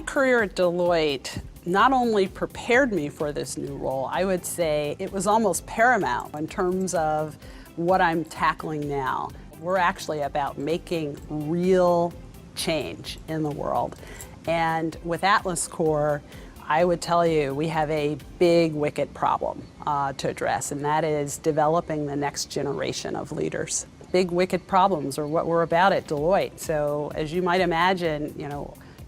My career at Deloitte not only prepared me for this new role, I would say it was almost paramount in terms of what I'm tackling now. We're actually about making real change in the world. And with Atlas Corps, I would tell you we have a big wicked problem to address, and that is developing the next generation of leaders. Big wicked problems are what we're about at Deloitte. So as you might imagine,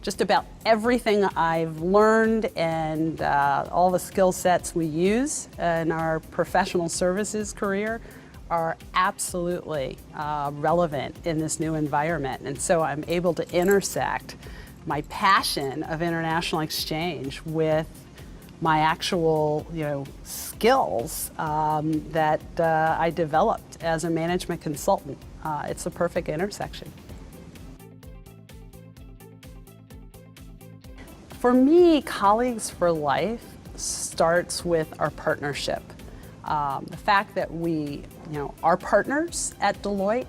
just about everything I've learned and all the skill sets we use in our professional services career are absolutely relevant in this new environment. And so I'm able to intersect my passion of international exchange with my actual skills that I developed as a management consultant. It's a perfect intersection. For me, Colleagues for Life starts with our partnership. The fact that we are partners at Deloitte,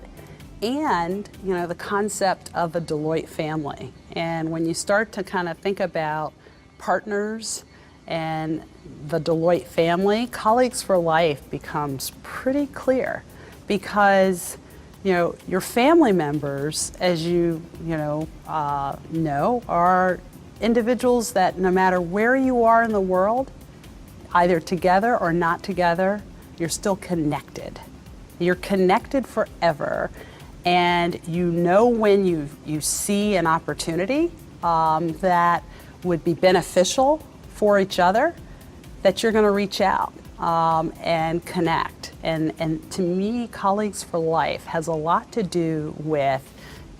and the concept of the Deloitte family. And when you start to kind of think about partners and the Deloitte family, Colleagues for Life becomes pretty clear, because your family members, as you know, are individuals that no matter where you are in the world, either together or not together, you're still connected. You're connected forever. And when you see an opportunity that would be beneficial for each other, that you're going to reach out and connect. And to me, Colleagues for Life has a lot to do with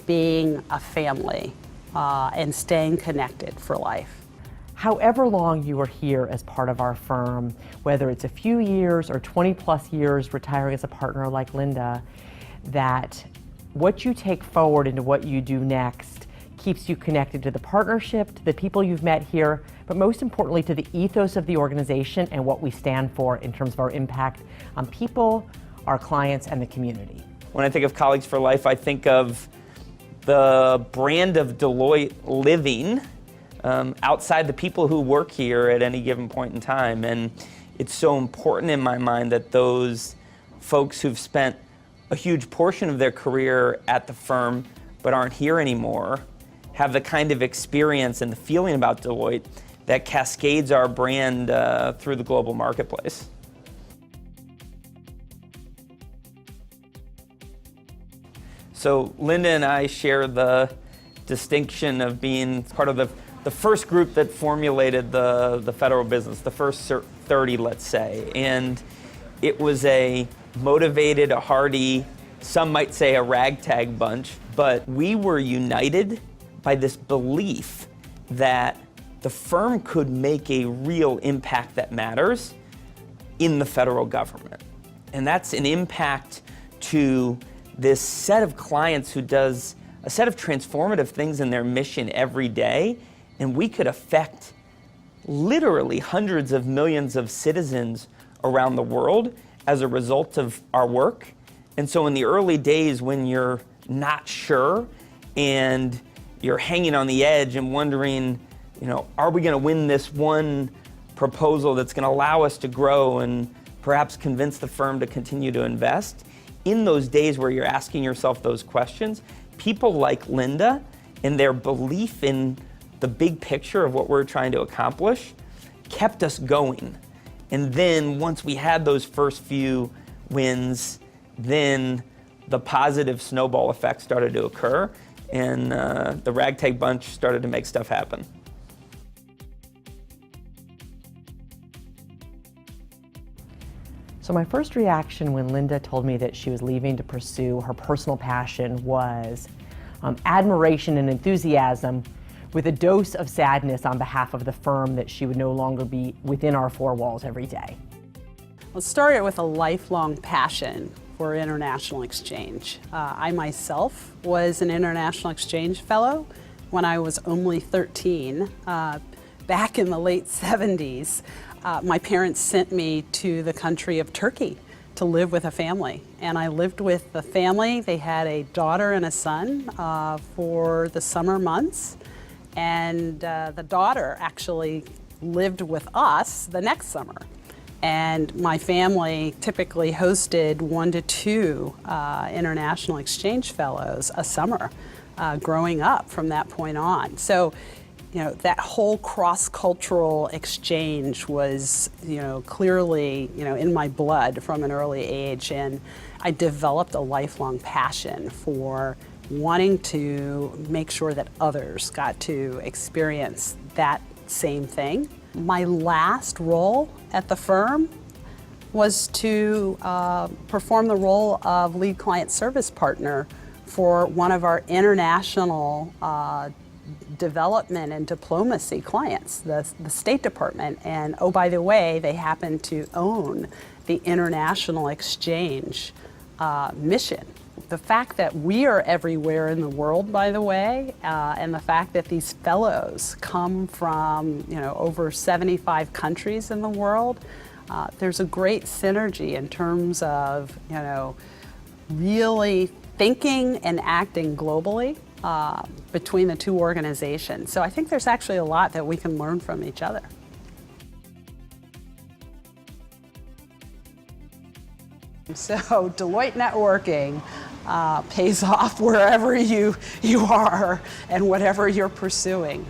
being a family and staying connected for life. However long you are here as part of our firm, whether it's a few years or 20 plus years retiring as a partner like Linda, that what you take forward into what you do next keeps you connected to the partnership, to the people you've met here, but most importantly to the ethos of the organization and what we stand for in terms of our impact on people, our clients, and the community. When I think of Colleagues for Life, I think of the brand of Deloitte living outside the people who work here at any given point in time. And it's so important in my mind that those folks who've spent a huge portion of their career at the firm but aren't here anymore have the kind of experience and the feeling about Deloitte that cascades our brand through the global marketplace. So Linda and I share the distinction of being part of the first group that formulated the federal business, the first 30, let's say. And it was a motivated, a hardy, some might say a ragtag bunch, but we were united by this belief that the firm could make a real impact that matters in the federal government. And that's an impact to this set of clients who does a set of transformative things in their mission every day, and we could affect literally hundreds of millions of citizens around the world as a result of our work. And so in the early days when you're not sure and you're hanging on the edge and wondering, are we going to win this one proposal that's going to allow us to grow and perhaps convince the firm to continue to invest? In those days where you're asking yourself those questions, people like Linda and their belief in the big picture of what we're trying to accomplish kept us going. And then once we had those first few wins, then the positive snowball effect started to occur, and the ragtag bunch started to make stuff happen. So my first reaction when Linda told me that she was leaving to pursue her personal passion was admiration and enthusiasm, with a dose of sadness on behalf of the firm that she would no longer be within our four walls every day. Let's start it with a lifelong passion for international exchange. I myself was an international exchange fellow when I was only 13, back in the late 70s. My parents sent me to the country of Turkey to live with a family, and I lived with the family. They had a daughter and a son for the summer months, and the daughter actually lived with us the next summer. And my family typically hosted 1 to 2 international exchange fellows a summer growing up from that point on. So, that whole cross-cultural exchange was, clearly, in my blood from an early age, and I developed a lifelong passion for wanting to make sure that others got to experience that same thing. My last role at the firm was to perform the role of lead client service partner for one of our international development and diplomacy clients, the State Department. And oh, by the way, they happen to own the international exchange mission. The fact that we are everywhere in the world, by the way, and the fact that these fellows come from over 75 countries in the world, there's a great synergy in terms of really thinking and acting globally between the two organizations. So I think there's actually a lot that we can learn from each other. So Deloitte networking pays off wherever you are and whatever you're pursuing.